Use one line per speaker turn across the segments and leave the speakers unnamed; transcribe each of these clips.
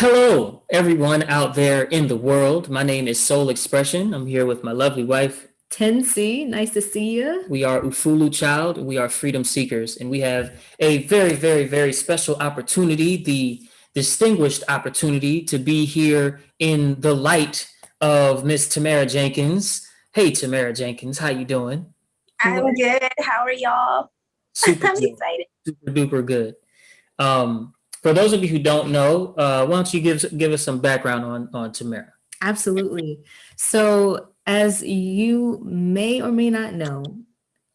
Hello, everyone out there in the world. My name is Soul Expression. I'm here with my lovely wife.
Tensi, nice to see you.
We are Ufulu Child. We are freedom seekers, and we have a very, very, very special opportunity, the distinguished opportunity to be here in the light of Miss Tamara Jenkins. Hey, Tamara Jenkins, how you doing?
Well,
I'm good. How are y'all?
Super
I'm
good,
excited.
super duper good. For those of you who don't know, why don't you give us some background on Tamara?
absolutely. So, as you may or may not know,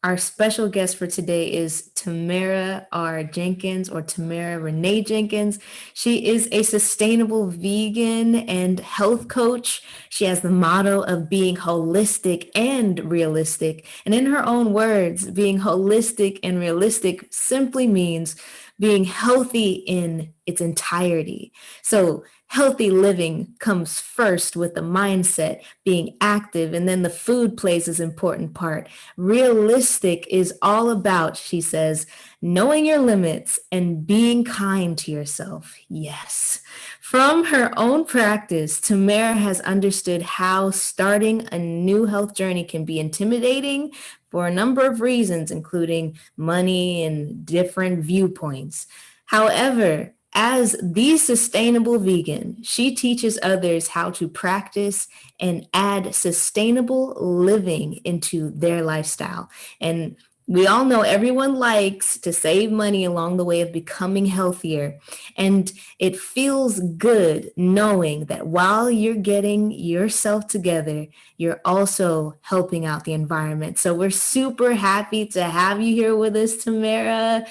our special guest for today is Tamara R. Jenkins or Tamara Renee Jenkins. She is a sustainable vegan and health coach. She has the motto of being holistic and realistic. And in her own words, being holistic and realistic simply means being healthy in its entirety. So, healthy living comes first with the mindset, being active, and then the food plays an important part. Realistic is all about, she says, knowing your limits and being kind to yourself. Yes. From her own practice, Tamara has understood how starting a new health journey can be intimidating for a number of reasons, including money and different viewpoints. However, as the sustainable vegan, she teaches others how to practice and add sustainable living into their lifestyle. And we all know everyone likes to save money along the way of becoming healthier. And it feels good knowing that while you're getting yourself together, you're also helping out the environment. So we're super happy to have you here with us, Tamara.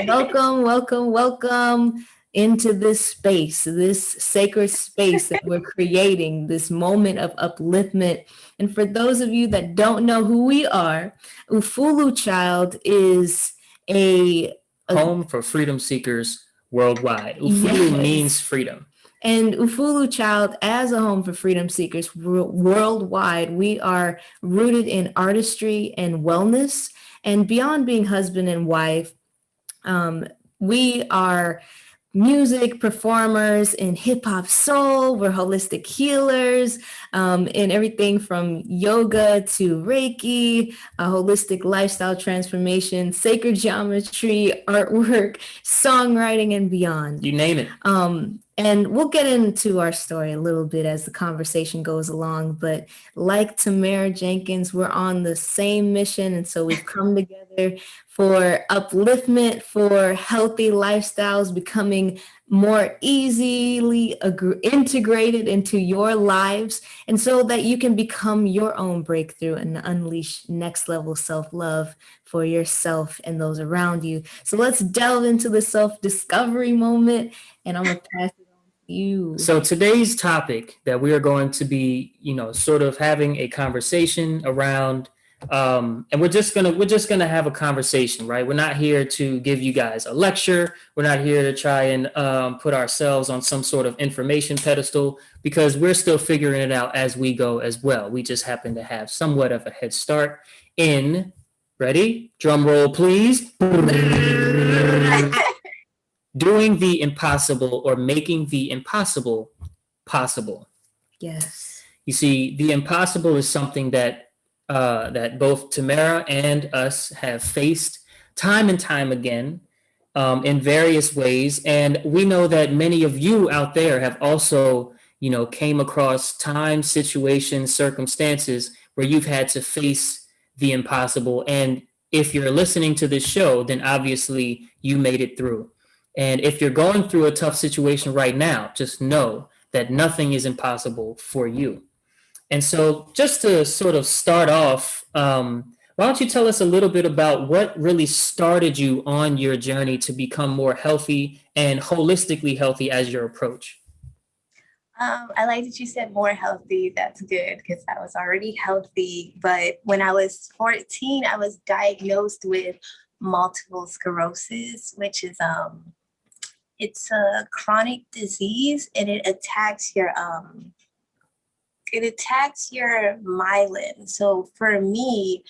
Welcome, welcome, welcome into this space, this sacred space that we're creating, this moment of upliftment. And for those of you that don't know who we are, Ufulu Child is a
Home for freedom seekers worldwide. Ufulu means
yes.
freedom.
And Ufulu Child, as a home for freedom seekers worldwide, we are rooted in artistry and wellness. And beyond being husband and wife, um, we are music performers in hip hop soul. We're holistic healers in everything from yoga to Reiki, a holistic lifestyle transformation, sacred geometry, artwork, songwriting, and beyond.
You name it.
And we'll get into our story a little bit as the conversation goes along. But like Tamara Jenkins, we're on the same mission. And so we've come together for upliftment, for healthy lifestyles becoming more easily integrated into your lives, and so that you can become your own breakthrough and unleash next level self-love for yourself and those around you. So let's delve into the self-discovery moment, and I'm gonna pass it on to you.
So today's topic that we are going to be, sort of having a conversation around, and we're just gonna have a conversation, right? We're not here to give you guys a lecture. We're not here to try and put ourselves on some sort of information pedestal because we're still figuring it out as we go as well. We just happen to have somewhat of a head start in. Ready? Drum roll, please. Doing the impossible or making the impossible possible.
Yes.
You see, the impossible is something that both Tamara and us have faced time and time again in various ways, and we know that many of you out there have also, came across times, situations, circumstances where you've had to face the impossible. And if you're listening to this show, then obviously you made it through. And if you're going through a tough situation right now, just know that nothing is impossible for you. And so, just to sort of start off, why don't you tell us a little bit about what really started you on your journey to become more healthy and holistically healthy as your approach?
I like that you said more healthy. That's good because I was already healthy. But when I was 14, I was diagnosed with multiple sclerosis, which is it's a chronic disease and it attacks your myelin. So for me,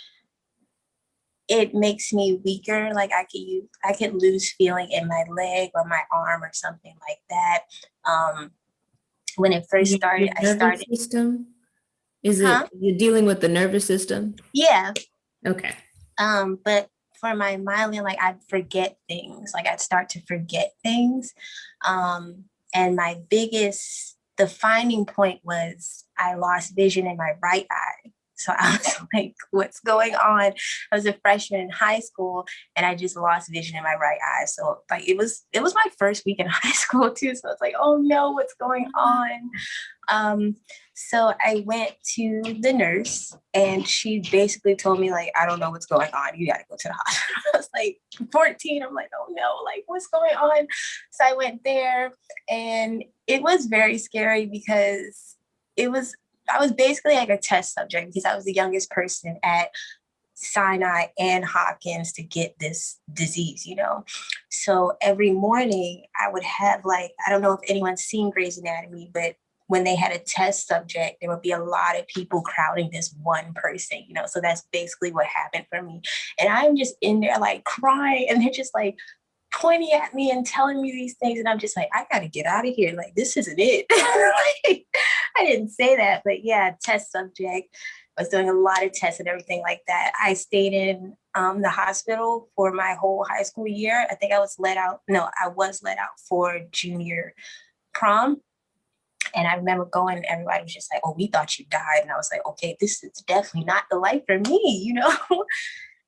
it makes me weaker. Like I could lose feeling in my leg or my arm or something like that. when it first
Your
started, I
nervous
started,
system? Is
huh?
it you're dealing with the nervous system?
Yeah.
Okay.
But for my myelin, like I'd forget things, like I'd start to forget things. And my biggest defining point was I lost vision in my right eye. So I was like, what's going on? I was a freshman in high school and I just lost vision in my right eye. So like it was my first week in high school too. So it's like, oh no, what's going on? Um, so I went to the nurse and she basically told me, like, I don't know what's going on. You got to go to the hospital. I was like 14. I'm like, oh no, like what's going on? So I went there and it was very scary because I was basically like a test subject because I was the youngest person at Sinai and Hopkins to get this disease, you know? So every morning I would have like, I don't know if anyone's seen Grey's Anatomy, but when they had a test subject, there would be a lot of people crowding this one person, you know? So that's basically what happened for me. And I'm just in there like crying and they're just like pointing at me and telling me these things. And I'm just like, I got to get out of here. Like, this isn't it. Like, I didn't say that, but yeah, test subject. I was doing a lot of tests and everything like that. I stayed in the hospital for my whole high school year. I think I was let out. No, I was let out for junior prom. And I remember going and everybody was just like, oh, we thought you died. And I was like, okay, this is definitely not the life for me, you know?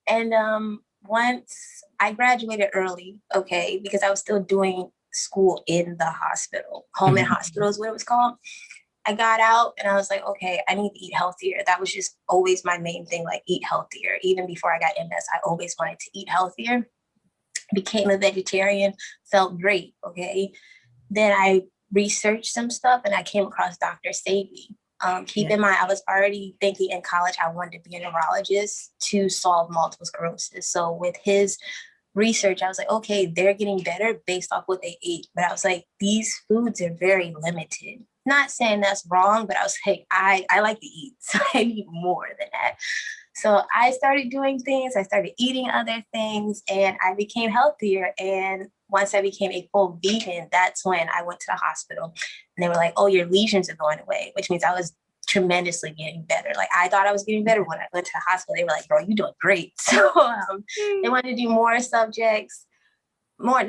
And once I graduated early, okay, because I was still doing school in the hospital. Home in hospital is what it was called. I got out and I was like, okay, I need to eat healthier. That was just always my main thing, like eat healthier. Even before I got MS, I always wanted to eat healthier. Became a vegetarian, felt great, okay? Then I researched some stuff and I came across Dr. Sabe. Keep in mind, I was already thinking in college I wanted to be a neurologist to solve multiple sclerosis. So with his research, I was like, okay, they're getting better based off what they eat. But I was like, these foods are very limited. Not saying that's wrong, but I was like, I like to eat, so I need more than that. So I started doing things, I started eating other things, and I became healthier. And once I became a full vegan, that's when I went to the hospital and they were like, oh, your lesions are going away, which means I was tremendously getting better. Like I thought I was getting better when I went to the hospital. They were like, bro, you're doing great. So they wanted to do more subjects, more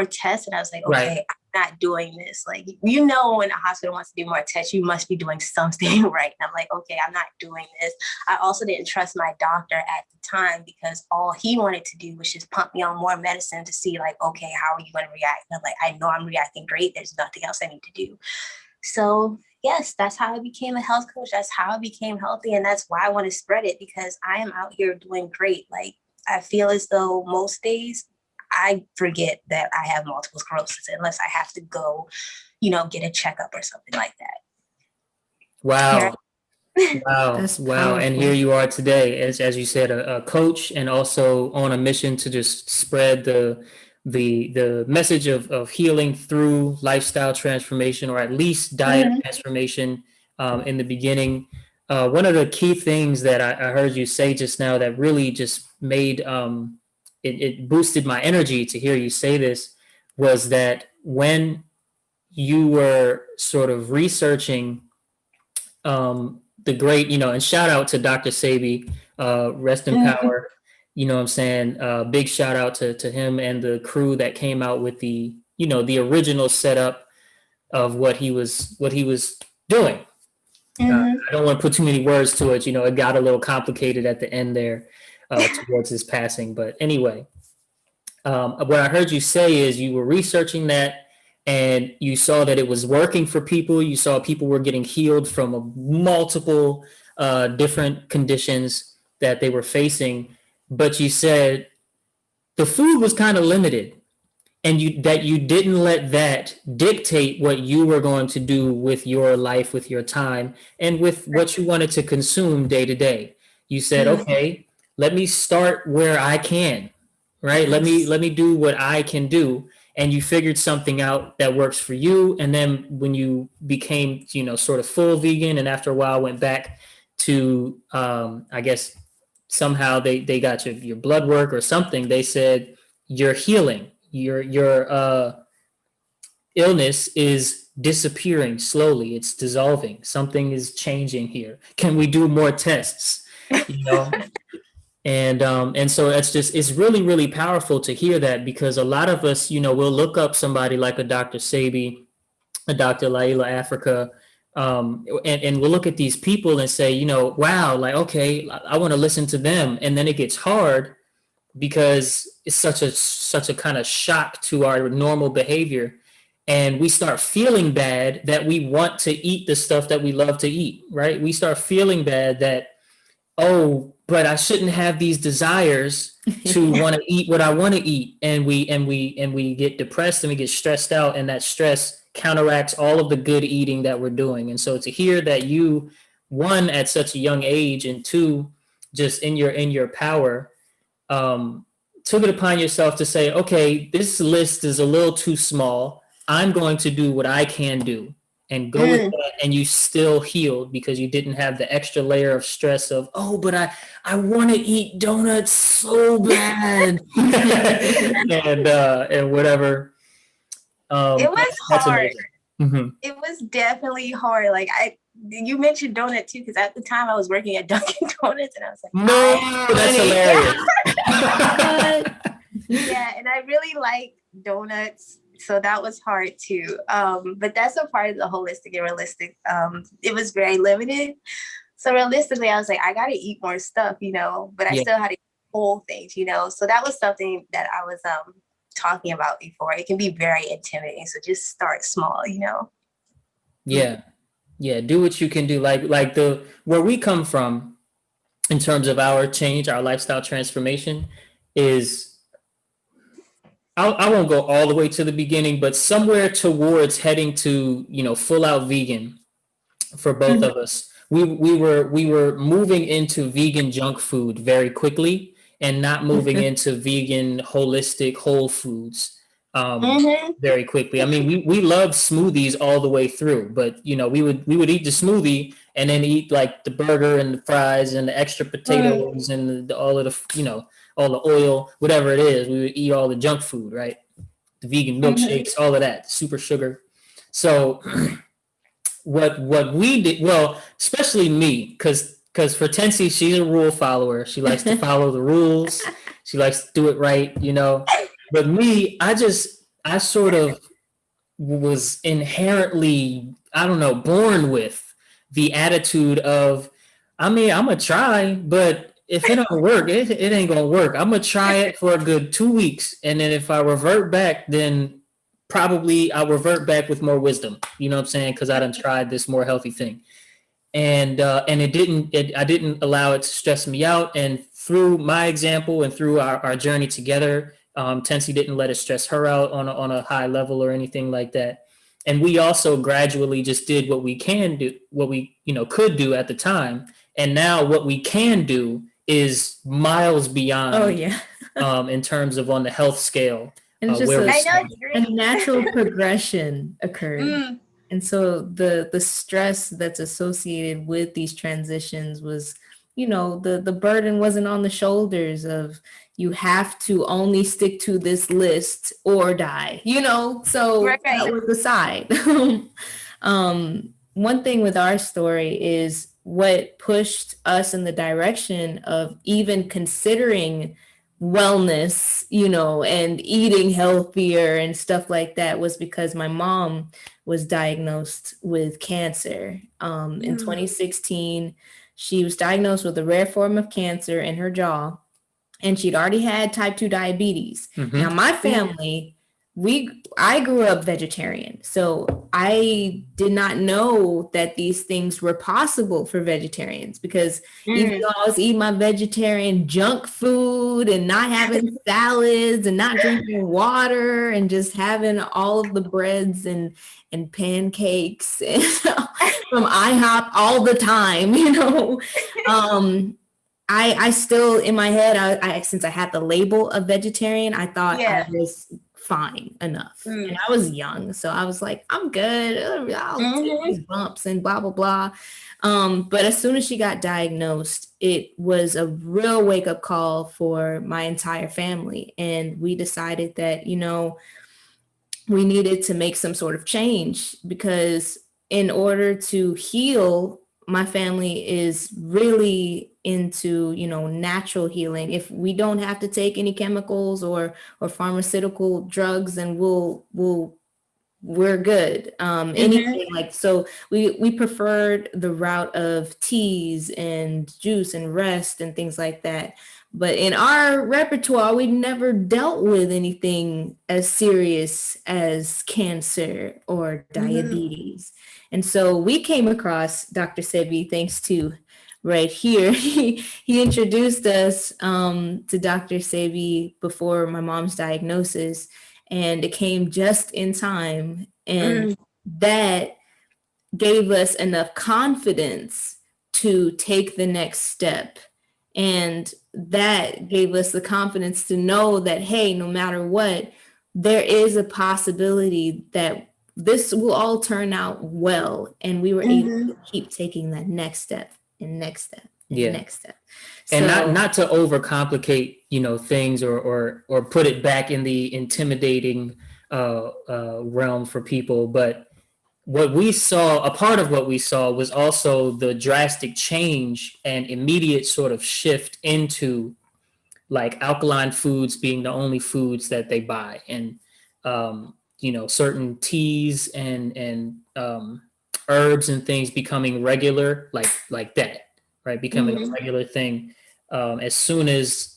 tests. And I was like,
Right.
okay, I'm not doing this. Like, you know, when a hospital wants to do more tests, you must be doing something right. And I'm like, okay, I'm not doing this. I also didn't trust my doctor at the time because all he wanted to do was just pump me on more medicine to see like, okay, how are you going to react? And I'm like, I know I'm reacting great. There's nothing else I need to do. So yes, that's how I became a health coach. That's how I became healthy. And that's why I want to spread it because I am out here doing great. Like I feel as though most days I forget that I have multiple sclerosis unless I have to go, you know, get a checkup or something like that.
Wow. Wow.
That's
Wow. And
powerful.
here you are today, as you said, a coach and also on a mission to just spread the message of healing through lifestyle transformation or at least diet
Mhm.
transformation in the beginning. One of the key things that I heard you say just now that really just made it boosted my energy to hear you say this was that when you were sort of researching the great, and shout out to Dr. Sabi, rest in
Mhm.
power. You know what I'm saying? Big shout out to him and the crew that came out with the original setup of what he was doing.
Mhm.
I don't want to put too many words to it. It got a little complicated at the end there towards his passing. But anyway, what I heard you say is you were researching that and you saw that it was working for people. You saw people were getting healed from multiple different conditions that they were facing. But you said the food was kind of limited and you didn't let that dictate what you were going to do with your life, with your time, and with what you wanted to consume day to day. You said,
Mhm.
okay, let me start where I can, right? let me
Yes.
let me do what I can do. And you figured something out that works for you. And then when you became sort of full vegan and after a while went back to I guess somehow they got your blood work or something, they said you're healing, your illness is disappearing slowly. It's dissolving. Something is changing here. Can we do more tests? You know? And so it's really, really powerful to hear that, because a lot of us, we'll look up somebody like a Dr. Sabe, a Dr. Laila Africa, and we'll look at these people and say, wow, like, okay, I want to listen to them. And then it gets hard because it's such a kind of shock to our normal behavior. And we start feeling bad that we want to eat the stuff that we love to eat, right? We start feeling bad that, oh, but I shouldn't have these desires to want to eat what I want to eat. And we get depressed and we get stressed out, and that stress counteracts all of the good eating that we're doing. And so to hear that you, one, at such a young age, and two, just in your power, took it upon yourself to say, okay, this list is a little too small. I'm going to do what I can do and go with that. And you still healed because you didn't have the extra layer of stress of, oh, but I want to eat donuts so bad. and whatever.
It was
that's
hard.
amazing.
It was definitely hard. Like you mentioned donut too, because at the time I was working at Dunkin' Donuts, and I was like,
no, that's hilarious.
Yeah, and I really like donuts, so that was hard too. But that's a part of the holistic and realistic. It was very limited. So realistically, I was like, I gotta eat more stuff, but I still had to eat whole things, So that was something that I was talking about before. It can be very intimidating. So just start small,
Yeah, do what you can do. Like where we come from in terms of our change, our lifestyle transformation is, I won't go all the way to the beginning, but somewhere towards heading to, full out vegan for both of us. We were moving into vegan junk food very quickly, and not moving into vegan holistic whole foods very quickly. I mean, we love smoothies all the way through, but we would eat the smoothie and then eat like the burger and the fries and the extra potatoes and all of the all the oil, whatever it is. We would eat all the junk food, right? The vegan milkshakes, all of that, super sugar. So what we did, well, especially me, because for Tensi, she's a rule follower. She likes to follow the rules. She likes to do it right, But me, I sort of was inherently, I don't know, born with the attitude of, I mean, I'm gonna try, but if it don't work, it ain't gonna work. I'm gonna try it for a good 2 weeks, and then if I revert back, then probably I'll revert back with more wisdom. You know what I'm saying? Because I done tried this more healthy thing, and I didn't allow it to stress me out. And through my example and through our journey together, Tensi didn't let it stress her out on a high level or anything like that. And we also gradually just did what we can do, what we could do at the time. And now what we can do is miles beyond.
Oh yeah.
In terms of on the health scale.
And just a natural progression occurred. And so the stress that's associated with these transitions was, the burden wasn't on the shoulders of, you have to only stick to this list or die, so that was the side. One thing with our story is what pushed us in the direction of even considering wellness, and eating healthier and stuff like that was because my mom was diagnosed with cancer. In 2016, she was diagnosed with a rare form of cancer in her jaw, and she'd already had type 2 diabetes. Now, my family, I grew up vegetarian, so I did not know that these things were possible for vegetarians, because even though I was eating my vegetarian junk food and not having salads and not drinking water and just having all of the breads and pancakes from IHOP all the time, I still, in my head, I since I had the label of vegetarian, I thought I was fine enough. And I was young, so I was like, I'm good. I'll take these bumps and blah, blah, blah. But as soon as she got diagnosed, it was a real wake-up call for my entire family. And we decided that, we needed to make some sort of change, because in order to heal, my family is really into, natural healing. If we don't have to take any chemicals or pharmaceutical drugs, then we're good.
Mhm.
Anything like, so we preferred the route of teas and juice and rest and things like that. But in our repertoire, we never dealt with anything as serious as cancer or
Mhm.
diabetes. And so we came across Dr. Sebi thanks to right here. He introduced us to Dr. Sebi before my mom's diagnosis, and it came just in time. And
Mm.
that gave us enough confidence to take the next step. And that gave us the confidence to know that, hey, no matter what, there is a possibility that this will all turn out well. And we were able
Mhm.
to keep taking that next step and next step and
Yeah.
next step.
And not
So,
not to overcomplicate, things or put it back in the intimidating realm for people, but what we saw, a part of what we saw was also the drastic change and immediate sort of shift into like alkaline foods being the only foods that they buy, and certain teas and herbs and things becoming regular, like that, right? Becoming a
Mhm.
regular thing. As soon as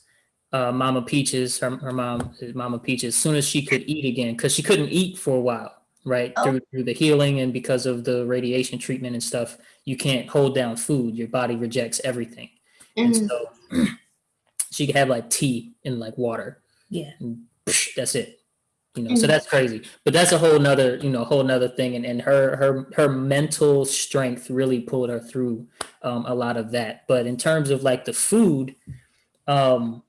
Mama Peaches, her mom, Mama Peaches, as soon as she could eat again, because she couldn't eat for a while, right?
Oh.
Through the healing and because of the radiation treatment and stuff, you can't hold down food. Your body rejects everything. And
Mhm.
so she could have like tea and like water,
yeah.
and that's it. So
Mhm.
that's crazy. But that's a whole nother thing. And her mental strength really pulled her through a lot of that. But in terms of like the food, um,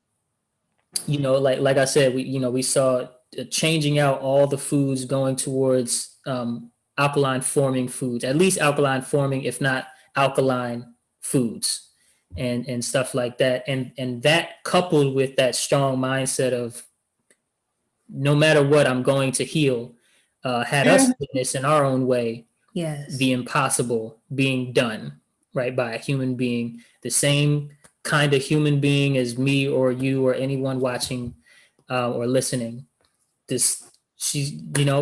like I said, we saw changing out all the foods, going towards alkaline forming foods, at least alkaline forming, if not alkaline foods, and stuff like that. And that, coupled with that strong mindset of no matter what, I'm going to heal, had us
Mhm.
witness in our own way
Yes.
the impossible being done, right, by a human being, the same kind of human being as me or you or anyone watching or listening. This she's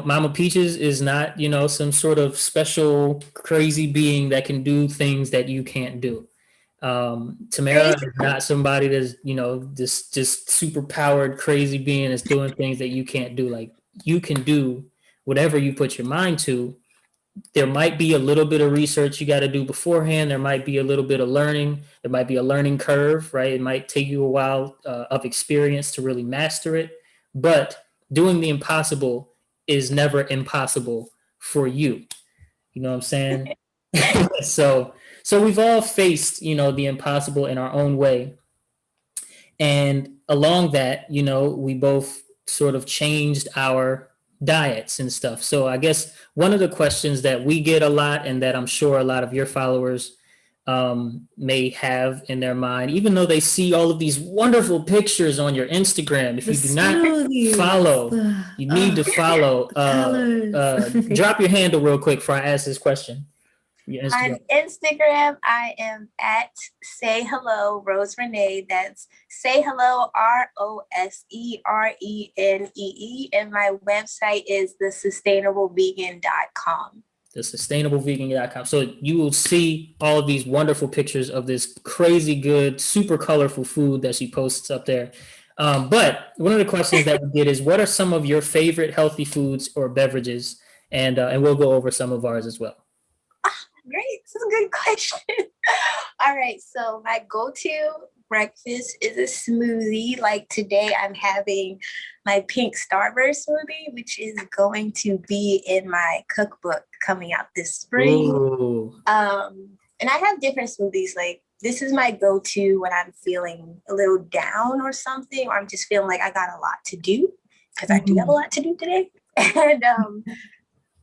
Mama Peaches is not some sort of special crazy being that can do things that you can't do. Tamara
Crazy.
is not somebody that's this just super powered crazy being that's doing things that you can't do. Like, you can do whatever you put your mind to. There might be a little bit of research you got to do beforehand. There might be a little bit of learning. There might be a learning curve, right? It might take you a while of experience to really master it. But doing the impossible is never impossible for you. You know what I'm saying? so so we've all faced, the impossible in our own way. And along that, we both sort of changed our diets and stuff. So I guess one of the questions that we get a lot, and that I'm sure a lot of your followers may have in their mind, even though they see all of these wonderful pictures on your Instagram, if
The
you do not
smoothies,
follow, you need to follow.
the colors.
Drop your handle real quick before I ask this question. Your
On
Instagram.
Instagram, I am at Say Hello Rose Renee. That's Say Hello ROSERENEE. And my website is thesustainablevegan.com.
thesustainablevegan.com. So you will see all of these wonderful pictures of this crazy good, super colorful food that she posts up there. But one of the questions that we get is, what are some of your favorite healthy foods or beverages? And we'll go over some of ours as well.
Great. This is a good question. All right. So my go-to breakfast is a smoothie. Like today, I'm having my pink starburst smoothie, which is going to be in my cookbook coming out this spring.
Ooh.
And I have different smoothies. Like this is my go-to when I'm feeling a little down or something, or I'm just feeling like I got a lot to do, because I do have a lot to do today. And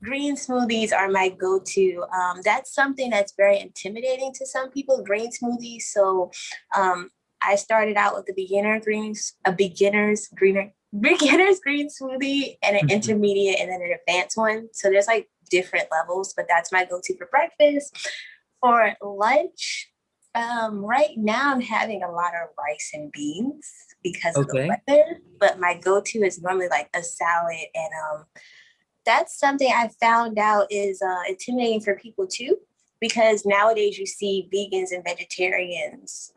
green smoothies are my go-to. That's something that's very intimidating to some people, green smoothies. So I started out with a beginner's beginner's green smoothie and an intermediate and then an advanced one. So there's like different levels, but that's my go-to for breakfast. For lunch, right now I'm having a lot of rice and beans because of the weather, but my go-to is normally like a salad. And that's something I found out is intimidating for people too, because nowadays you see vegans and vegetarians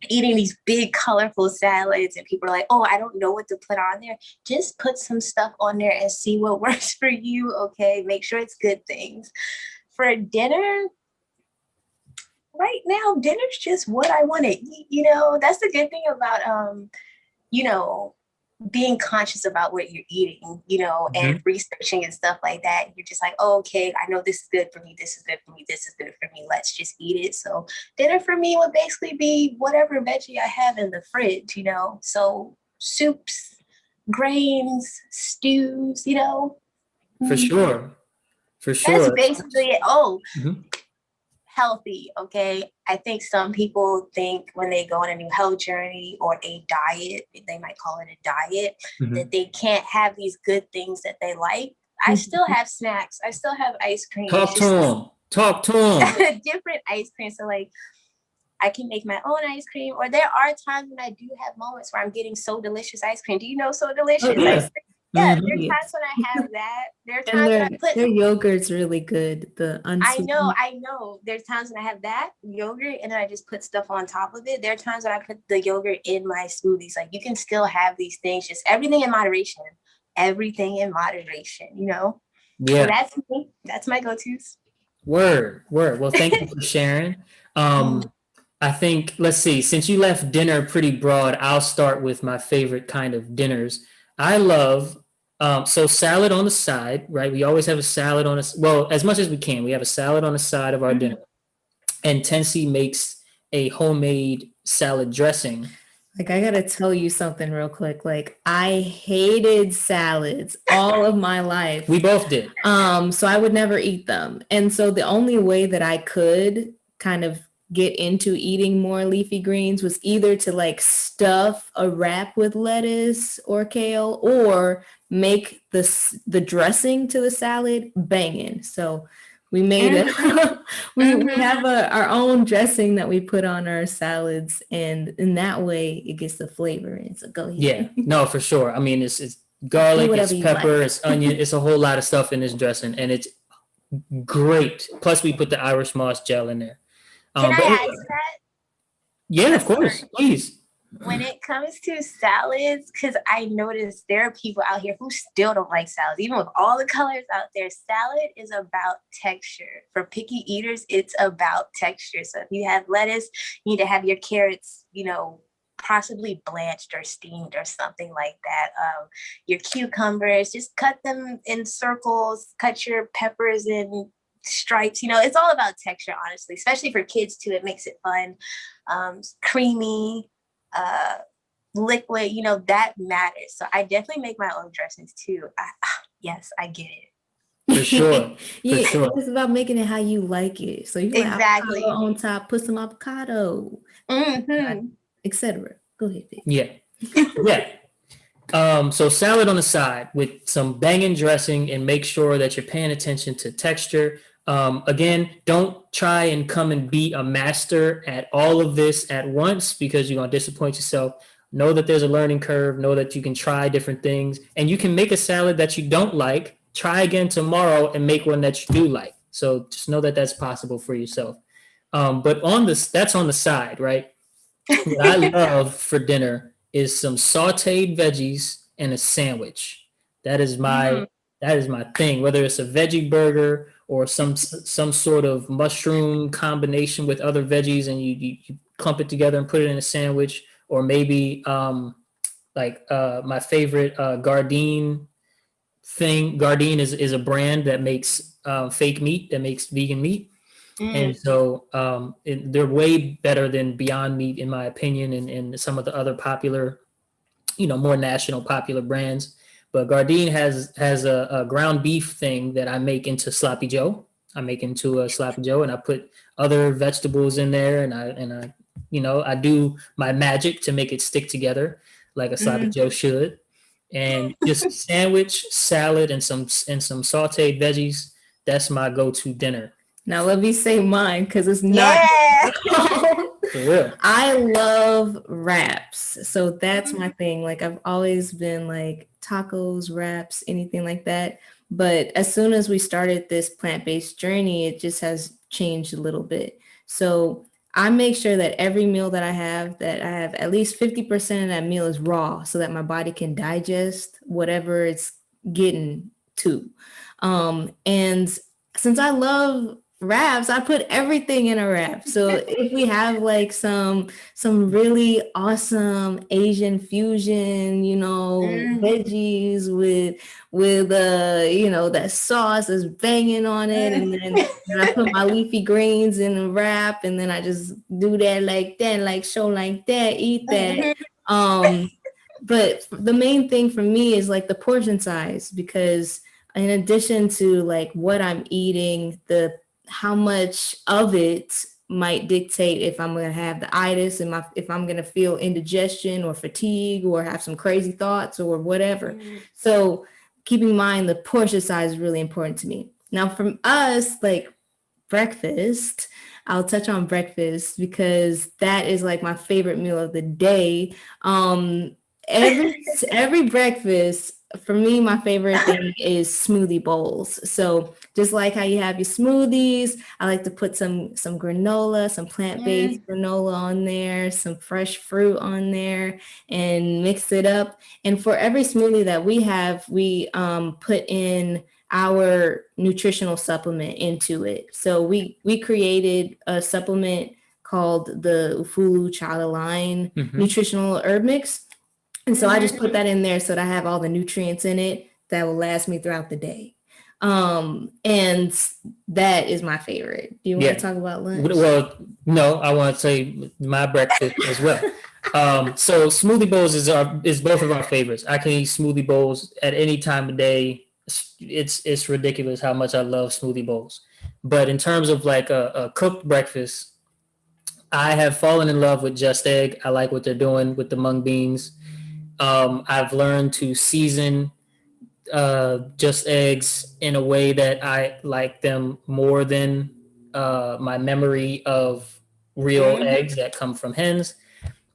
eating these big colorful salads, and people are like, oh, I don't know what to put on there. Just put some stuff on there and see what works for you. Okay, make sure it's good things. For dinner, right now, dinner's just what I want to eat. You know, that's the good thing about you know, being conscious about what you're eating, you know, and researching and stuff like that. You're just like, oh, okay, I know this is good for me. This is good for me. This is good for me. Let's just eat it. So dinner for me would basically be whatever veggie I have in the fridge, you know. So soups, grains, stews, you know.
For sure. For sure.
That's basically it. Oh, healthy. Okay. I think some people think when they go on a new health journey or a diet, they might call it a diet, that they can't have these good things that they like. I still have snacks. I still have ice cream.
Talk to them.
Different ice cream. So like I can make my own ice cream, or there are times when I do have moments where I'm getting So Delicious ice cream. Do you know So Delicious?
Oh, yeah.
Yeah, there are times when I have that. There are times when I put
their yogurt's really good.
I know. There's times when I have that yogurt and then I just put stuff on top of it. There are times when I put the yogurt in my smoothies. Like you can still have these things, just everything in moderation. Everything in moderation, you know?
Yeah.
So that's me. That's my go-tos.
Word. Well, thank you for sharing. I think, let's see, since you left dinner pretty broad, I'll start with my favorite kind of dinners. I love so salad on the side, right? We always have a salad on us. Well, as much as we can, we have a salad on the side of our dinner. And Tensi makes a homemade salad dressing.
Like, I gotta tell you something real quick. Like, I hated salads all of my life.
We both did.
So I would never eat them. And so the only way that I could kind of get into eating more leafy greens was either to like stuff a wrap with lettuce or kale, or make the dressing to the salad banging. So we made it. we have our own dressing that we put on our salads, and in that way it gets the flavor in. So go ahead.
Yeah, no, for sure. I mean, it's garlic, it's pepper, it's onion, it's a whole lot of stuff in this dressing, and it's great. Plus, we put the Irish moss gel in there.
Can I ask that?
Yeah, of course, please.
When it comes to salads, because I noticed there are people out here who still don't like salads, even with all the colors out there. Salad is about texture. For picky eaters, it's about texture. So if you have lettuce, you need to have your carrots, you know, possibly blanched or steamed or something like that. Your cucumbers, just cut them in circles, cut your peppers in stripes. You know, it's all about texture, honestly, especially for kids too. It makes it fun. Creamy, liquid, you know, that matters. So I definitely make my own dressings too. Yes, I get it.
For sure.
Yeah, sure. It's about making it how you like it. So you want avocado on top, put some avocado, etc. Go ahead, babe.
Yeah. So salad on the side with some banging dressing, and make sure that you're paying attention to texture. Again, don't try and come and be a master at all of this at once, because you're going to disappoint yourself. Know that there's a learning curve. Know that you can try different things, and you can make a salad that you don't like. Try again tomorrow and make one that you do like. So just know that that's possible for yourself. But that's on the side, right? What I love for dinner is some sauteed veggies and a sandwich. That is my thing. Whether it's a veggie burger or some sort of mushroom combination with other veggies, and you clump it together and put it in a sandwich, or maybe my favorite Gardein thing. Gardein is a brand that makes fake meat, that makes vegan meat. And so they're way better than Beyond Meat, in my opinion, and some of the other popular, more national popular brands. But Gardein has a ground beef thing that I make into sloppy joe. I make into a sloppy joe, and I put other vegetables in there, and I do my magic to make it stick together. like a Sabe Joe should, and just sandwich, salad, and some sautéed veggies. That's my go-to dinner.
Now let me say mine because it's not.
Yeah.
For real.
I love wraps. So that's my thing. Like I've always been like tacos, wraps, anything like that. But as soon as we started this plant-based journey, it just has changed a little bit. So I make sure that every meal that I have at least 50% of that meal is raw so that my body can digest whatever it's getting to. And since I love wraps, I put everything in a wrap. So if we have like some really awesome Asian fusion, veggies with that sauce is banging on it, and then I put my leafy greens in a wrap, and then I just do that like that, like show like that, eat that. But the main thing for me is like the portion size, because in addition to like what I'm eating, how much of it might dictate if I'm going to have the itis and if I'm going to feel indigestion or fatigue or have some crazy thoughts or whatever. So keeping in mind the portion size is really important to me. Now from us, like breakfast, I'll touch on breakfast because that is like my favorite meal of the day. Every breakfast, for me, my favorite thing is smoothie bowls. So just like how you have your smoothies, I like to put some granola, some plant-based granola on there, some fresh fruit on there, and mix it up. And for every smoothie that we have, we put in our nutritional supplement into it. So we created a supplement called the Ufulu Chala Line nutritional herb mix. And so I just put that in there so that I have all the nutrients in it that will last me throughout the day. And that is my favorite. Do you want to talk about lunch?
Well, no, I want to say my breakfast as well. So smoothie bowls is both of our favorites. I can eat smoothie bowls at any time of day. It's ridiculous how much I love smoothie bowls. But in terms of like a cooked breakfast, I have fallen in love with Just Egg. I like what they're doing with the mung beans. I've learned to season Just Eggs in a way that I like them more than my memory of real eggs that come from hens.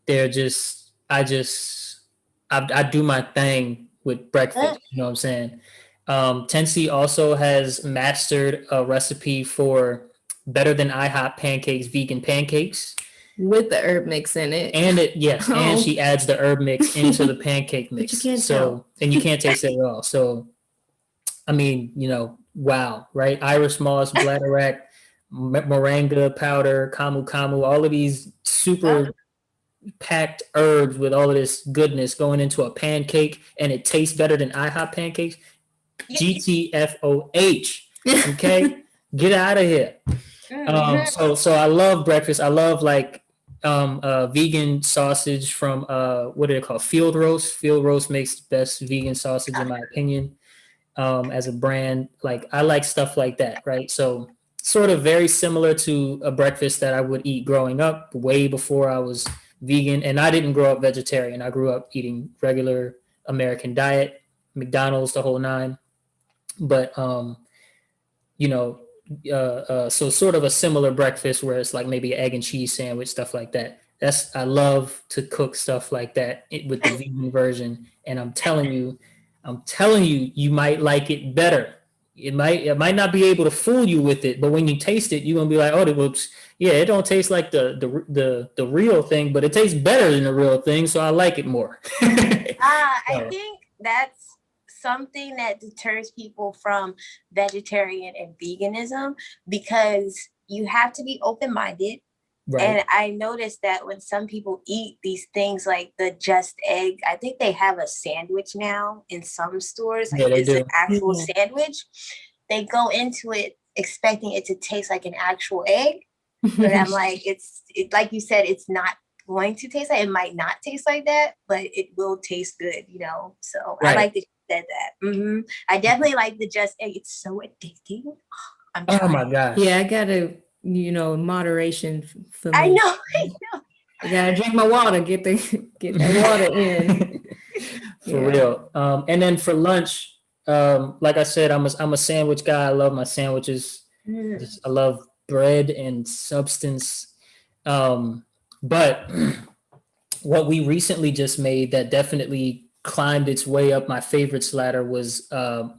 They're just, I do my thing with breakfast. You know what I'm saying? Tensi also has mastered a recipe for better than IHOP pancakes, vegan pancakes.
With the herb mix in it.
And and she adds the herb mix into the pancake mix.
You can't tell.
And you can't taste it at all. So, I mean, wow, right? Irish moss, bladderwrack, moringa powder, camu camu, all of these super packed herbs with all of this goodness going into a pancake, and it tastes better than IHOP pancakes. GTFOH. Okay, get out of here. So I love breakfast. I love like vegan sausage from what do they call Field Roast. Field Roast makes the best vegan sausage in my opinion. As a brand, like I like stuff like that, right? So sort of very similar to a breakfast that I would eat growing up, way before I was vegan. And I didn't grow up vegetarian. I grew up eating regular American diet, McDonald's, the whole nine. But so sort of a similar breakfast where it's like maybe an egg and cheese sandwich, stuff like that. I love to cook stuff like that with the vegan version. And I'm telling you, you might like it better. It might not be able to fool you with it, but when you taste it, you're gonna be like, oh, whoops, yeah, it don't taste like the real thing, but it tastes better than the real thing, so I like it more.
I think that's something that deters people from vegetarian and veganism, because you have to be open-minded. Right. And I noticed that when some people eat these things like the Just Egg, I think they have a sandwich now in some stores. Like it's an actual sandwich. They go into it expecting it to taste like an actual egg. But I'm like, it's like you said, it's not going to taste like, it might not taste like that, but it will taste good, So right. I like that you said that. I definitely like the Just Egg. It's so addicting.
Oh my gosh.
Yeah, I gotta, moderation for me.
I know.
I gotta drink my water, get that water in.
For
Yeah.
real. And then for lunch, like I said, I'm a sandwich guy. I love my sandwiches.
Mm.
I love bread and substance. But what we recently just made that definitely climbed its way up my favorites ladder was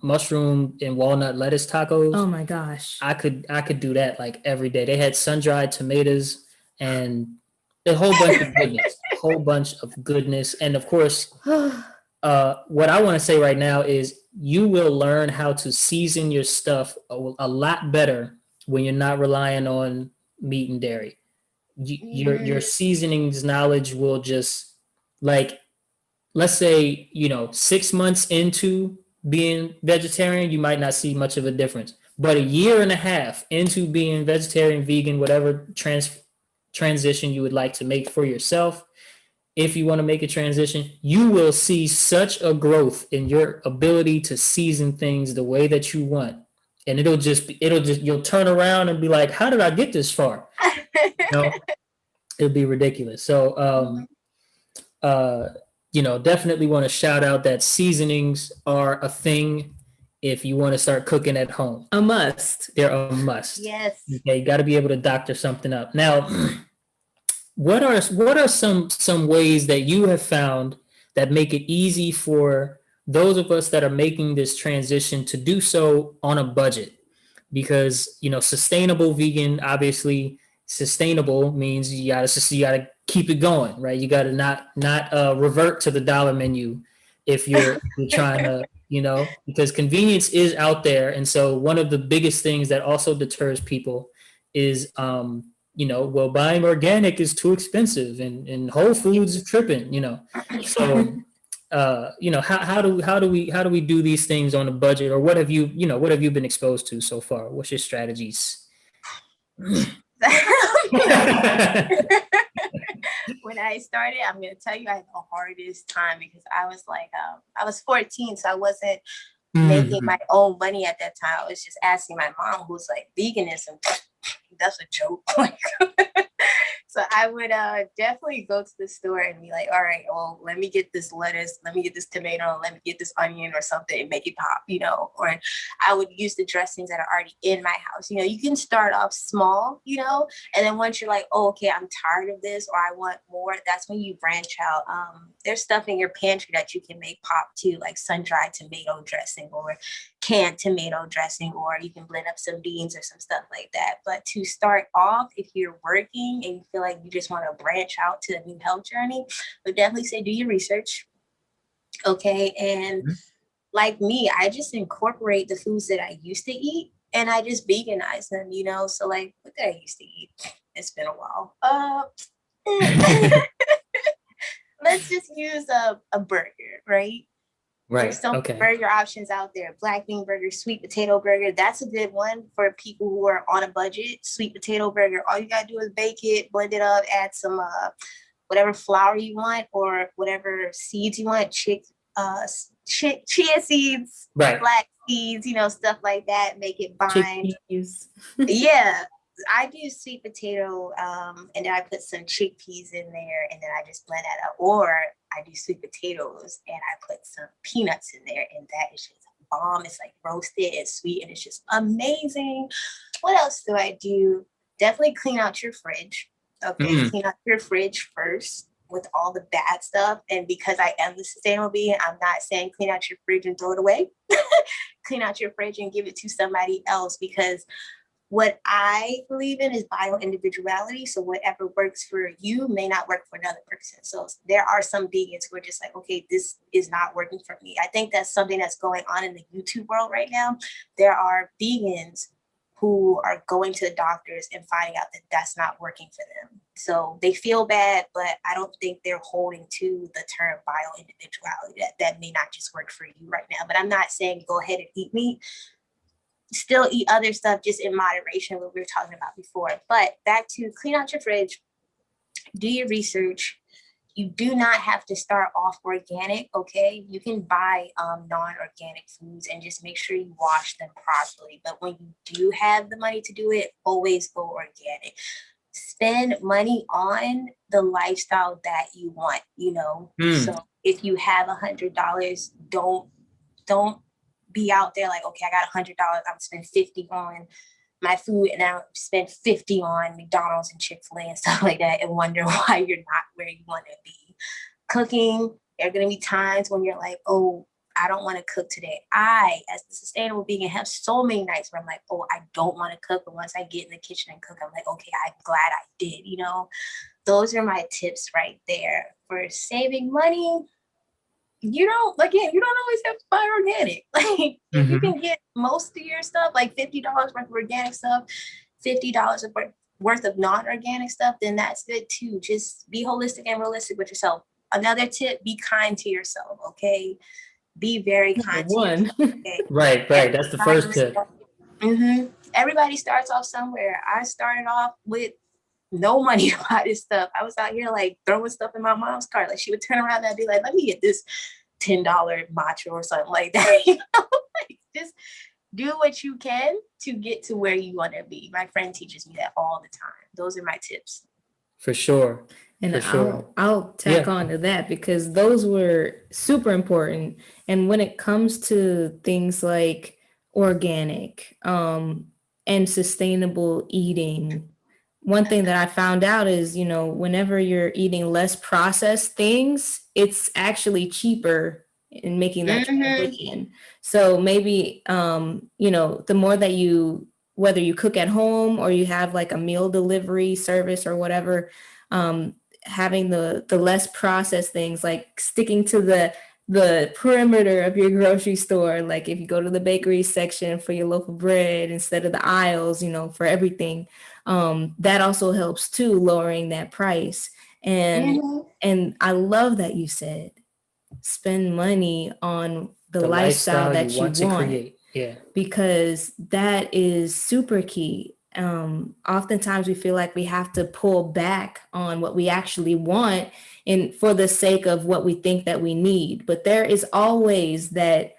mushroom and walnut lettuce tacos.
Oh my gosh.
I could do that like every day. They had sun-dried tomatoes and a whole bunch of goodness, a whole bunch of goodness. And of course, what I want to say right now is you will learn how to season your stuff a lot better when you're not relying on meat and dairy. Your
Mm.
seasonings knowledge will just, like, let's say, 6 months into being vegetarian, you might not see much of a difference. But a year and a half into being vegetarian, vegan, whatever transition you would like to make for yourself, if you want to make a transition, you will see such a growth in your ability to season things the way that you want. And you'll turn around and be like, how did I get this far? It'll be ridiculous. So, uh, definitely want to shout out that seasonings are a thing if you want to start cooking at home.
A must.
They're a must.
Yes.
Okay, you got to be able to doctor something up. Now, what are some ways that you have found that make it easy for those of us that are making this transition to do so on a budget? Because sustainable vegan, obviously, sustainable means you gotta keep it going, right? You gotta not revert to the dollar menu if you're trying to, because convenience is out there. And so one of the biggest things that also deters people is well, buying organic is too expensive, and Whole Foods is tripping, so how do we do these things on a budget? Or what have you been exposed to so far? What's your strategies?
When I started, I'm gonna tell you, I had the hardest time because I was 14, so I wasn't making my own money at that time. I was just asking my mom, who's like, veganism, that's a joke. So I would definitely go to the store and be like, all right, well, let me get this lettuce, let me get this tomato, let me get this onion or something and make it pop, or I would use the dressings that are already in my house. You can start off small, and then once you're like, oh, okay, I'm tired of this, or I want more, that's when you branch out. There's stuff in your pantry that you can make pop too, like sun-dried tomato dressing or canned tomato dressing, or you can blend up some beans or some stuff like that. But to start off, if you're working and you feel like you just want to branch out to a new health journey, I would definitely say do your research. Okay. And like me, I just incorporate the foods that I used to eat and I just veganize them, So like, what did I used to eat? It's been a while. Let's just use a burger, right?
Right.
There's some
Okay.
burger options out there. Black bean burger, sweet potato burger. That's a good one for people who are on a budget. Sweet potato burger. All you gotta do is bake it, blend it up, add some whatever flour you want or whatever seeds you want. Chia seeds,
Right.
black seeds, stuff like that. Make it bind.
Chickpeas.
Yeah. I do sweet potato, and then I put some chickpeas in there, and then I just blend that up. Or I do sweet potatoes, and I put some peanuts in there, and that is just bomb. It's like roasted and sweet, and it's just amazing. What else do I do? Definitely clean out your fridge. Okay, clean out your fridge first with all the bad stuff. And because I am the sustainable vegan, I'm not saying clean out your fridge and throw it away. Clean out your fridge and give it to somebody else, because what I believe in is bio-individuality. So whatever works for you may not work for another person. So there are some vegans who are just like, okay, this is not working for me. I think that's something that's going on in the YouTube world right now. There are vegans who are going to the doctors and finding out that that's not working for them. So they feel bad, but I don't think they're holding to the term bio-individuality. That may not just work for you right now. But I'm not saying go ahead and eat meat. Still eat other stuff, just in moderation, what we were talking about before. But back to clean out your fridge, do your research. You do not have to start off organic, okay? You can buy non-organic foods and just make sure you wash them properly. But when you do have the money to do it, always go organic. Spend money on the lifestyle that you want, So if you have $100, don't be out there like, okay, I got $100, I'm gonna spend 50 on my food and I'll spend 50 on McDonald's and Chick-fil-A and stuff like that and wonder why you're not where you want to be. Cooking, there are going to be times when you're like, oh, I don't want to cook today. I, as the sustainable vegan, have so many nights where I'm like, oh, I don't want to cook. But once I get in the kitchen and cook, I'm like, okay, I'm glad I did. You know, those are my tips right there for saving money. You don't always have to buy organic. Like if you can get most of your stuff, like $50 worth of organic stuff, $50 worth of non-organic stuff, then that's good too. Just be holistic and realistic with yourself. Another tip, be kind to yourself, okay? Be very kind to yourself. Okay?
Right. That's the first tip.
Everybody starts off somewhere. I started off with no money to buy this stuff. I was out here like throwing stuff in my mom's cart. Like she would turn around and I'd be like, let me get this $10 matcha or something like that. You know? Like, just do what you can to get to where you want to be. My friend teaches me that all the time. Those are my tips.
For sure.
And
For
I'll tack on to that because those were super important. And when it comes to things like organic and sustainable eating, one thing that I found out is, you know, whenever you're eating less processed things, it's actually cheaper in making that transition. So maybe, you know, the more that whether you cook at home or you have like a meal delivery service or whatever, having the less processed things, like sticking to the perimeter of your grocery store. Like if you go to the bakery section for your loaf of bread instead of the aisles, you know, for everything, that also helps too, lowering that price. And I love that you said spend money on the lifestyle that you want
to create. Yeah,
because that is super key. Oftentimes we feel like we have to pull back on what we actually want and for the sake of what we think that we need. But there is always that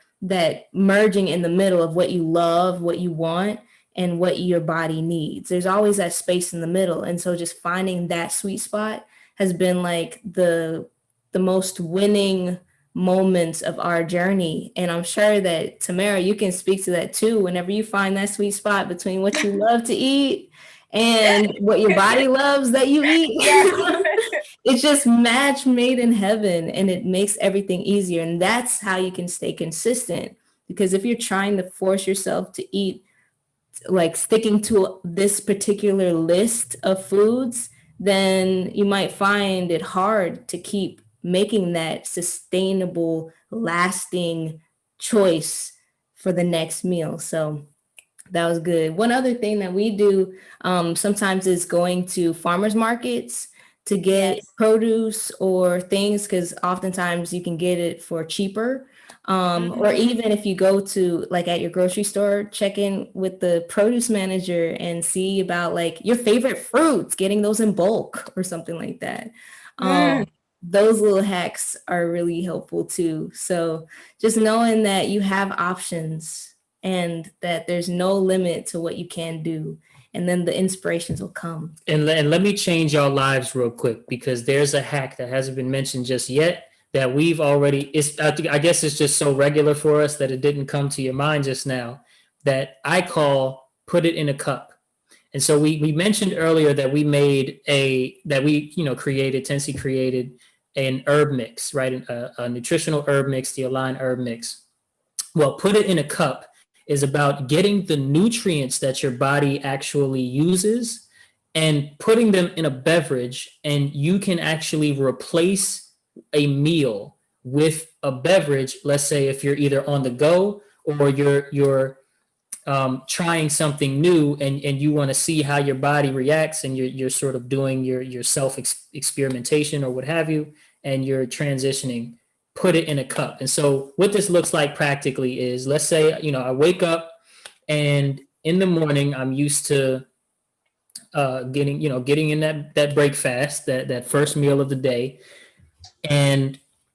merging in the middle of what you love, what you want, and what your body needs. There's always that space in the middle. And so just finding that sweet spot has been like the most winning moments of our journey. And I'm sure that Tamara, you can speak to that too. Whenever you find that sweet spot between what you love to eat and what your body loves that you eat, it's just match made in heaven and it makes everything easier. And that's how you can stay consistent. Because if you're trying to force yourself to eat, like sticking to this particular list of foods, then you might find it hard to keep making that sustainable, lasting choice for the next meal. So that was good. One other thing that we do sometimes is going to farmers markets to get produce or things, because oftentimes you can get it for cheaper. Or even if you go to like at your grocery store, check in with the produce manager and see about like your favorite fruits, getting those in bulk or something like that. Those little hacks are really helpful too. So just knowing that you have options and that there's no limit to what you can do, and then the inspirations will come.
And let me change your lives real quick, because there's a hack that hasn't been mentioned just yet that we've already, I guess it's just so regular for us that it didn't come to your mind just now, that I call put it in a cup. And so we mentioned earlier that Tennessee created an herb mix, right? A nutritional herb mix, the Align herb mix. Well, put it in a cup is about getting the nutrients that your body actually uses and putting them in a beverage, and you can actually replace a meal with a beverage. Let's say if you're either on the go or you're trying something new and you want to see how your body reacts, and you're sort of doing your self experimentation or what have you, and you're transitioning, put it in a cup. And so what this looks like practically is, let's say, I wake up and in the morning I'm used to getting in that break fast, that first meal of the day.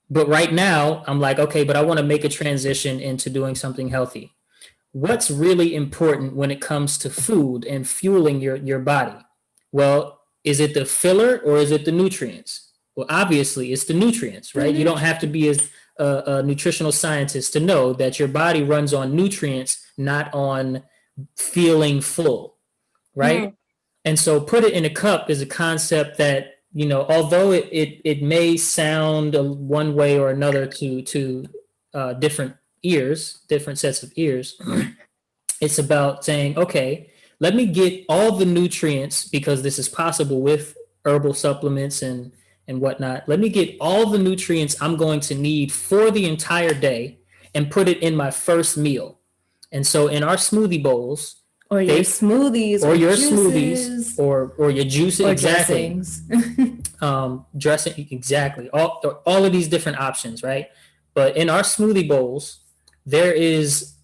But right now I'm like, okay, but I want to make a transition into doing something healthy. What's really important when it comes to food and fueling your body? Well, is it the filler or is it the nutrients? Well, obviously, it's the nutrients, right? You don't have to be a nutritional scientist to know that your body runs on nutrients, not on feeling full, right? And so put it in a cup is a concept that, although it may sound one way or another to different ears, different sets of ears, it's about saying, okay, let me get all the nutrients, because this is possible with herbal supplements and whatnot. Let me get all the nutrients I'm going to need for the entire day and put it in my first meal. And so in our smoothie bowls,
Or your smoothies,
or your
juices,
smoothies, or your juices,
or
exactly.
dressings.
Dressing, exactly. All of these different options, right? But in our smoothie bowls, there is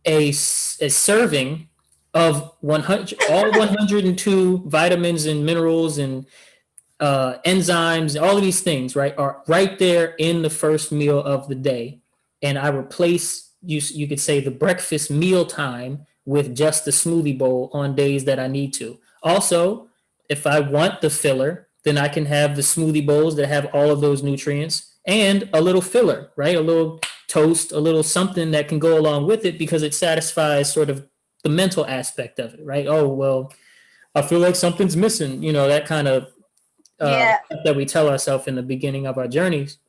a serving of 100, all 102 vitamins and minerals and enzymes, all of these things, right, are right there in the first meal of the day. And I replace, you could say, the breakfast meal time with just the smoothie bowl on days that I need to. Also, if I want the filler, then I can have the smoothie bowls that have all of those nutrients and a little filler, right? A little toast, a little something that can go along with it, because it satisfies sort of the mental aspect of it, right? Oh, well, I feel like something's missing, that kind of
Yeah.
that we tell ourselves in the beginning of our journeys.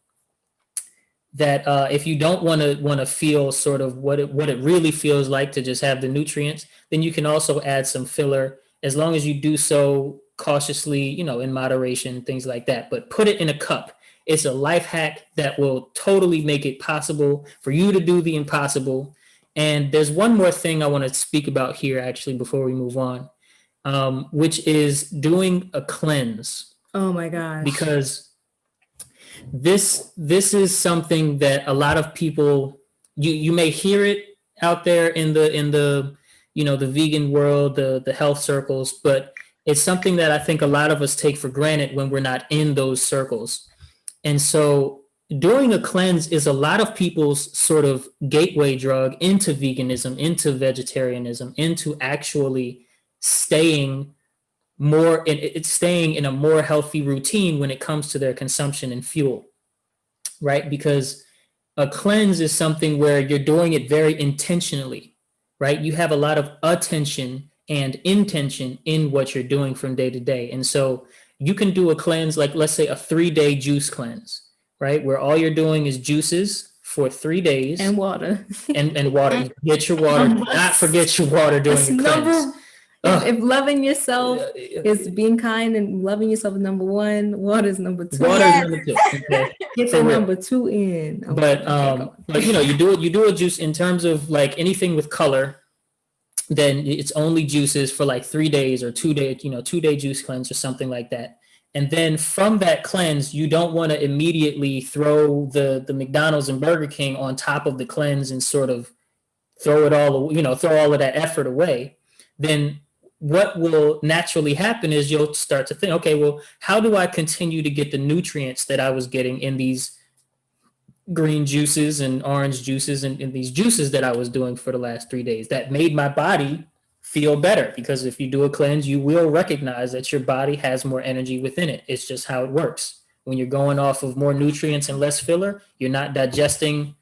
That if you don't want to feel sort of what it really feels like to just have the nutrients, then you can also add some filler, as long as you do so cautiously, in moderation, things like that. But put it in a cup. It's a life hack that will totally make it possible for you to do the impossible. And there's one more thing I want to speak about here, actually, before we move on, which is doing a cleanse.
Oh my gosh.
Because this is something that a lot of people, you may hear it out there in the the vegan world, the health circles, but it's something that I think a lot of us take for granted when we're not in those circles. And so doing a cleanse is a lot of people's sort of gateway drug into veganism, into vegetarianism, into actually staying it's staying in a more healthy routine when it comes to their consumption and fuel, right? Because a cleanse is something where you're doing it very intentionally, right? You have a lot of attention and intention in what you're doing from day to day. And so you can do a cleanse, like let's say a 3-day juice cleanse, right? Where all you're doing is juices for 3 days.
And water.
And water. Get your water. Do not forget your water during a cleanse.
If loving yourself is being kind and loving yourself is number one, water is number two.
Water is number two. Okay.
Get the number two in.
Okay. But you do a juice in terms of like anything with color, then it's only juices for like 3 days or 2 day, 2-day juice cleanse or something like that. And then from that cleanse, you don't want to immediately throw the McDonald's and Burger King on top of the cleanse and sort of throw it all, throw all of that effort away. Then what will naturally happen is you'll start to think, okay, well, how do I continue to get the nutrients that I was getting in these green juices and orange juices and these juices that I was doing for the last 3 days that made my body feel better? Because if you do a cleanse, you will recognize that your body has more energy within it. It's just how it works. When you're going off of more nutrients and less filler, you're not digesting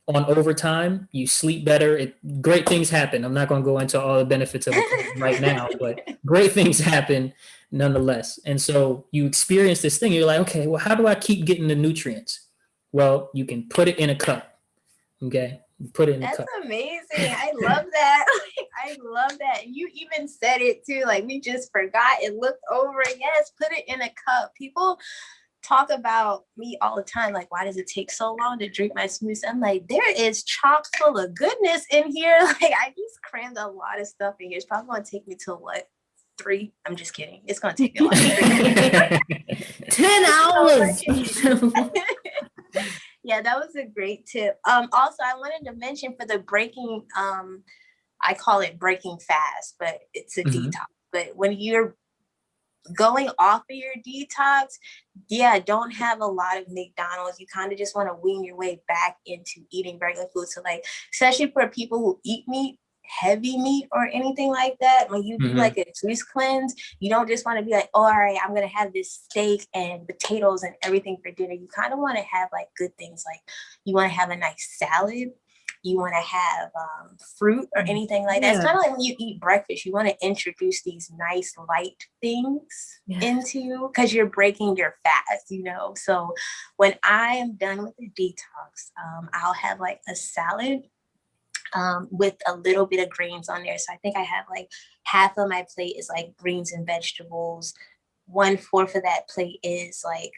on overtime, you sleep better. Great things happen. I'm not going to go into all the benefits of it right now, but great things happen nonetheless. And so you experience this thing. You're like, okay, well, how do I keep getting the nutrients? Well, you can put it in a cup. Okay, you put it in a cup.
That's amazing. I love that. I love that. You even said it too. Like we just forgot and looked over it. Yes, put it in a cup. People talk about me all the time, like, why does it take so long to drink my smoothie? I'm like, there is chock full of goodness in here. Like I just crammed a lot of stuff in here. It's probably going to take me till what, 3? I'm just kidding. It's going to take me like
10 hours.
Yeah, that was a great tip. Also, I wanted to mention for the breaking, I call it breaking fast, but it's a detox. But when you're going off of your detox, don't have a lot of McDonald's. You kind of just want to wean your way back into eating regular food. So like, especially for people who eat meat, heavy meat or anything like that. When you do
Mhm.
like a juice cleanse, you don't just want to be like, oh, all right, I'm gonna have this steak and potatoes and everything for dinner. You kind of want to have like good things, like you want to have a nice salad. You want to have fruit or anything like that. It's
Yeah.
kind of like when you eat breakfast, you want to introduce these nice light things
Yeah.
into, because you're breaking your fast, you know. So when I am done with the detox, I'll have like a salad with a little bit of greens on there. So I think I have like half of my plate is like greens and vegetables. 1/4 of that plate is like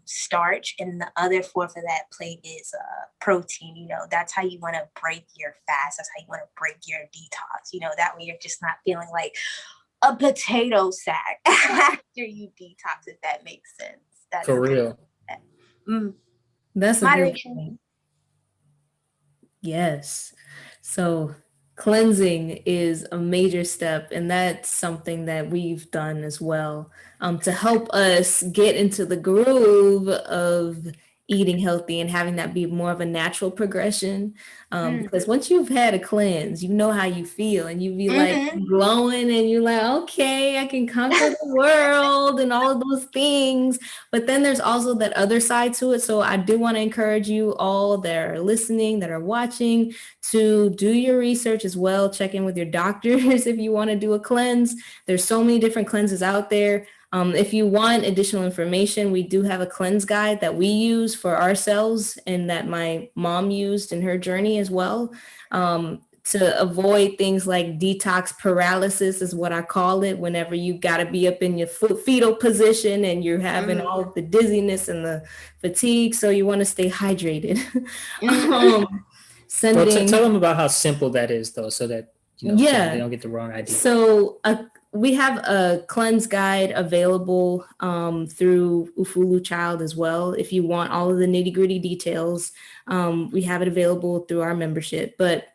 starch, and the other fourth of that plate is protein. You know, that's how you want to break your fast. That's how you want to break your detox. You know, that way you're just not feeling like a potato sack after you detox, if that makes sense. That
For
is
real.
That's a good
moderation.
point. Yes. So cleansing is a major step, and that's something that we've done as well, to help us get into the groove of eating healthy and having that be more of a natural progression. Because once you've had a cleanse, you know how you feel, and you be like glowing, and you're like, okay, I can conquer the world and all of those things. But then there's also that other side to it. So I do want to encourage you all that are listening, that are watching, to do your research as well. Check in with your doctors if you want to do a cleanse. There's so many different cleanses out there. If you want additional information, we do have a cleanse guide that we use for ourselves and that my mom used in her journey as well. To avoid things like detox paralysis is what I call it, whenever you got to be up in your fetal position and you're having all of the dizziness and the fatigue. So you want to stay hydrated.
Well,
Sending,
tell them about how simple that is, though, so that so they
yeah.
don't get the wrong idea.
So we have a cleanse guide available through Ufulu Child as well. If you want all of the nitty gritty details, we have it available through our membership. But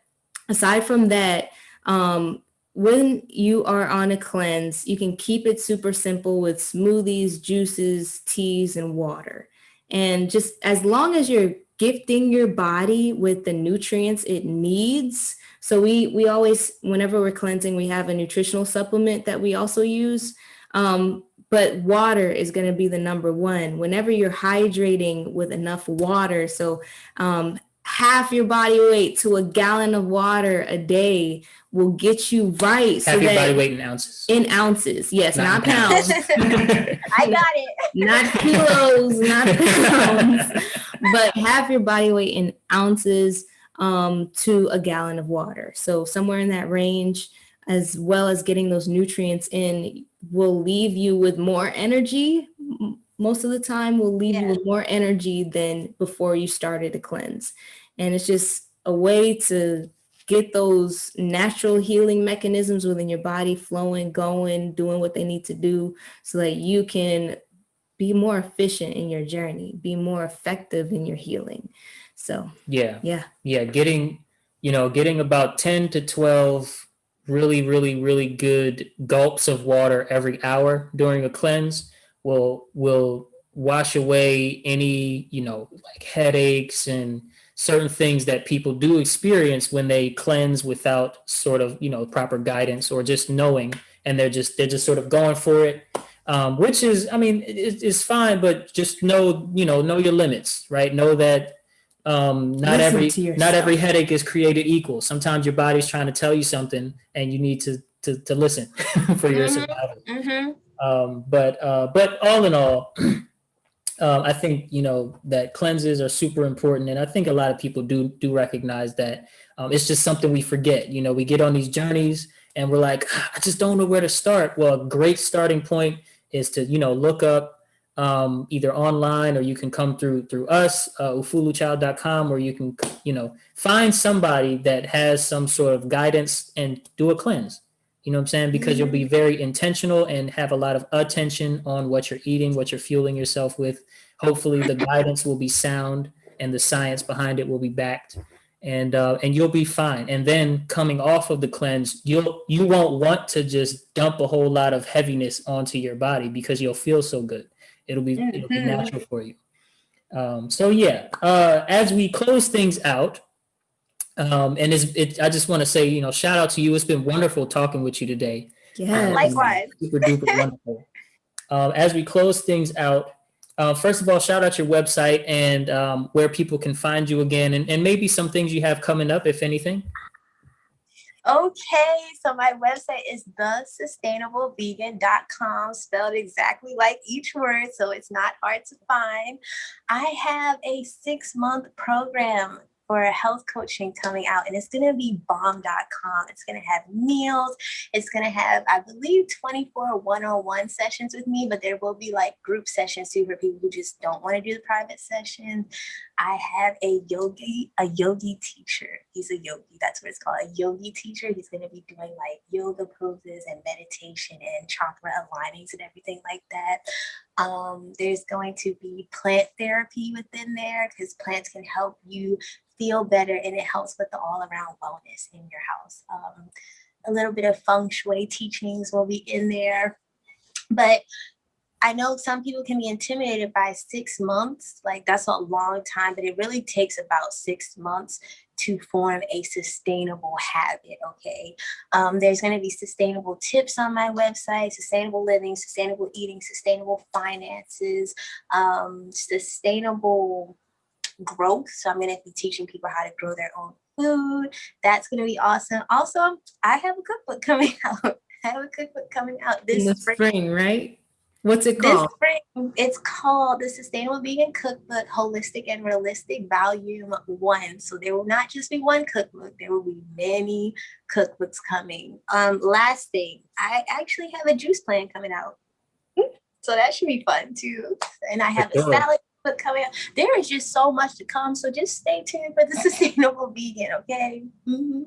aside from that, when you are on a cleanse, you can keep it super simple with smoothies, juices, teas, and water. And just as long as you're gifting your body with the nutrients it needs. So we always, whenever we're cleansing, we have a nutritional supplement that we also use. But water is going to be the number one. Whenever you're hydrating with enough water, so half your body weight to a gallon of water a day will get you right.
Half your body weight in ounces.
In ounces, yes, not pounds.
I got it.
Not kilos, not pounds, but half your body weight in ounces to a gallon of water. So somewhere in that range, as well as getting those nutrients in, will leave you with more energy. Most of the time will leave you with more energy than before you started a cleanse. And it's just a way to get those natural healing mechanisms within your body flowing, going, doing what they need to do so that you can be more efficient in your journey, be more effective in your healing. So
yeah.
Yeah.
Getting about 10 to 12 really good gulps of water every hour during a cleanse will wash away any, like headaches and certain things that people do experience when they cleanse without sort of, proper guidance or just knowing, and they're just sort of going for it. Which is, I mean, it's fine, but just know your limits, right? Know that not every headache is created equal. Sometimes your body's trying to tell you something, and you need to listen for your survival. But all in all, I think that cleanses are super important, and I think a lot of people do recognize that. It's just something we forget. We get on these journeys, and we're like, I just don't know where to start. Well, a great starting point is to look up either online, or you can come through us, ufuluchild.com, or you can find somebody that has some sort of guidance and do a cleanse. You know what I'm saying? Because you'll be very intentional and have a lot of attention on what you're eating, what you're fueling yourself with. Hopefully the guidance will be sound and the science behind it will be backed, and you'll be fine. And then coming off of the cleanse, you won't want to just dump a whole lot of heaviness onto your body because you'll feel so good. It'll be natural for you. As we close things out, And I just want to say, shout out to you. It's been wonderful talking with you today. It's
Yes.
been
Likewise.
super duper wonderful. As we close things out, first of all, shout out your website and where people can find you again, and maybe some things you have coming up, if anything.
Okay, so my website is thesustainablevegan.com, spelled exactly like each word, so it's not hard to find. I have a 6-month program for health coaching coming out, and it's going to be bomb.com. It's going to have meals. It's going to have, I believe, 24 one-on-one sessions with me, but there will be like group sessions too for people who just don't want to do the private sessions. I have a yogi teacher. He's a yogi. That's what it's called, a yogi teacher. He's going to be doing like yoga poses and meditation and chakra alignings and everything like that. There's going to be plant therapy within there because plants can help you feel better, and it helps with the all-around wellness in your house. A little bit of feng shui teachings will be in there, but I know some people can be intimidated by 6 months. Like, that's a long time, but it really takes about 6 months to form a sustainable habit. Okay. There's going to be sustainable tips on my website, sustainable living, sustainable eating, sustainable finances, sustainable growth. So I'm going to be teaching people how to grow their own food. That's going to be awesome. Also, I have a cookbook coming out.
In the
This
spring, right? What's it
this
called?
spring. It's called the Sustainable Vegan Cookbook, Holistic and Realistic, Volume 1. So there will not just be one cookbook. There will be many cookbooks coming. Last thing, I actually have a juice plan coming out. So that should be fun too. And I have a salad book coming out. There is just so much to come. So just stay tuned for the Sustainable Vegan, okay? Mm-hmm.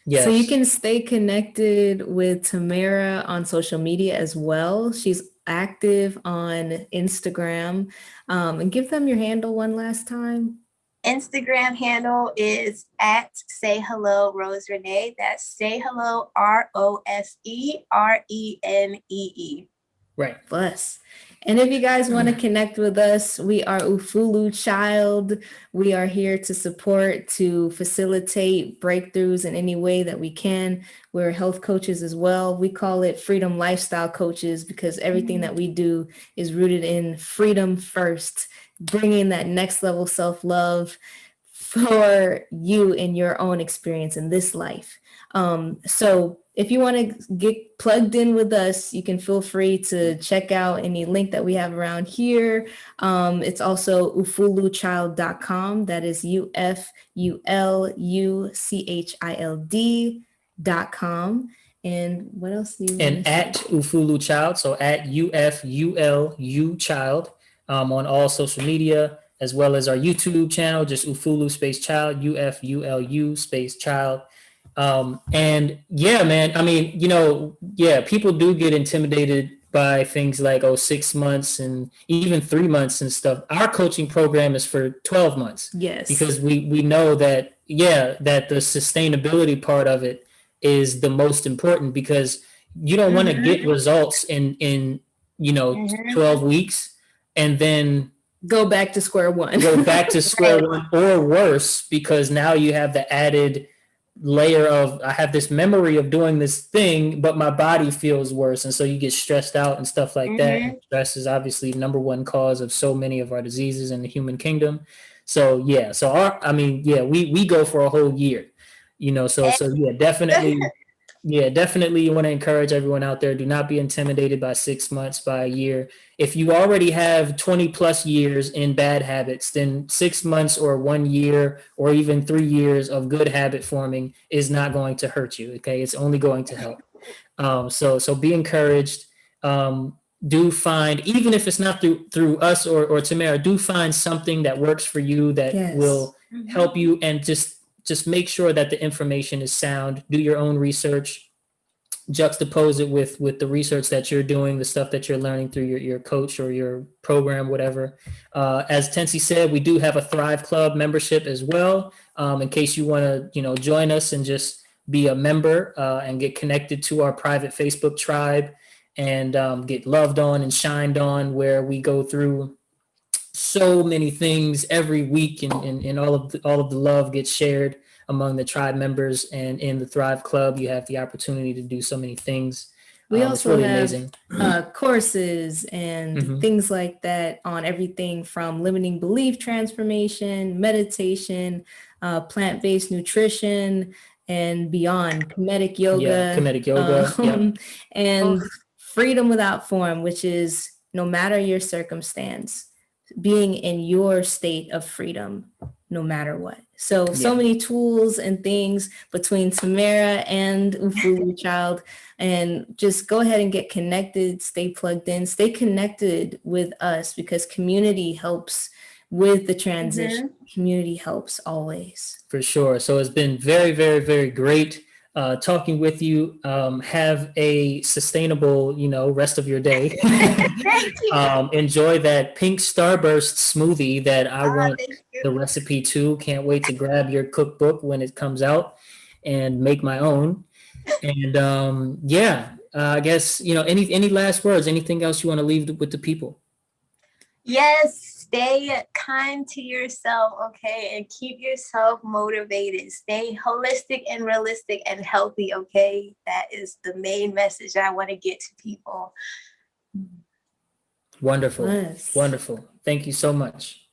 Yes.
So you can stay connected with Tamara on social media as well. She's active on Instagram. And give them your handle one last time.
Instagram handle is at Say Hello Rose Renee. That's Say Hello ROSERENEE.
Right.
Bless. And if you guys want to connect with us, we are Ufulu Child. We are here to support, to facilitate breakthroughs in any way that we can. We're health coaches as well. We call it freedom lifestyle coaches because everything that we do is rooted in freedom first, bringing that next level self-love for you in your own experience in this life. So if you want to get plugged in with us, you can feel free to check out any link that we have around here. It's also ufuluchild.com. That is UFULUCHILD.com. And what else do you want
And
to
at
say?
Ufulu Child, so at UFULU Child on all social media, as well as our YouTube channel, just Ufulu space child, UFULU space child. And yeah, man, I mean, people do get intimidated by things like, 6 months and even 3 months and stuff. Our coaching program is for 12 months.
Yes.
Because we know that, that the sustainability part of it is the most important, because you don't want to get results in 12 weeks and then
go back to square one.
Or worse, because now you have the added layer of, I have this memory of doing this thing, but my body feels worse, and so you get stressed out and stuff like that. And stress is obviously the number one cause of so many of our diseases in the human kingdom. So we go for a whole year, definitely. Yeah, definitely. You want to encourage everyone out there. Do not be intimidated by 6 months, by a year. If you already have 20 plus years in bad habits, then 6 months or 1 year or even 3 years of good habit forming is not going to hurt you. Okay. It's only going to help. So be encouraged. Do find, even if it's not through us or Tamara, do find something that works for you that will help you, and just make sure that the information is sound. Do your own research, juxtapose it with the research that you're doing, the stuff that you're learning through your coach or your program, whatever. As Tensi said, we do have a Thrive Club membership as well, in case you want to join us and just be a member and get connected to our private Facebook tribe and get loved on and shined on, where we go through so many things every week, and all of the love gets shared. among the tribe members. And in the Thrive Club, you have the opportunity to do so many things.
We
It's
also
really
have
amazing.
courses and
Mhm.
things like that on everything from limiting belief transformation, meditation, plant-based nutrition, and beyond, comedic
Yeah,
yoga,
kinetic yoga. Yep.
and
Oof.
freedom without form, which is no matter your circumstance, being in your state of freedom no matter what. So
Yeah.
many tools and things between Tamara and Ufulu Child. And just go ahead and get connected, stay plugged in, stay connected with us, because community helps with the transition. Community helps always.
For sure. So it's been very, very, very great talking with you. Have a sustainable, rest of your day.
Thank you.
Enjoy that pink starburst smoothie that I want
Thank you.
the recipe to. Can't wait to grab your cookbook when it comes out and make my own. And yeah, I guess, any last words, anything else you want to leave with the people?
Yes, stay kind to yourself, okay? And keep yourself motivated. Stay holistic and realistic and healthy, okay? That is the main message I want to get to people.
Wonderful.
Yes.
Wonderful. Thank you so much.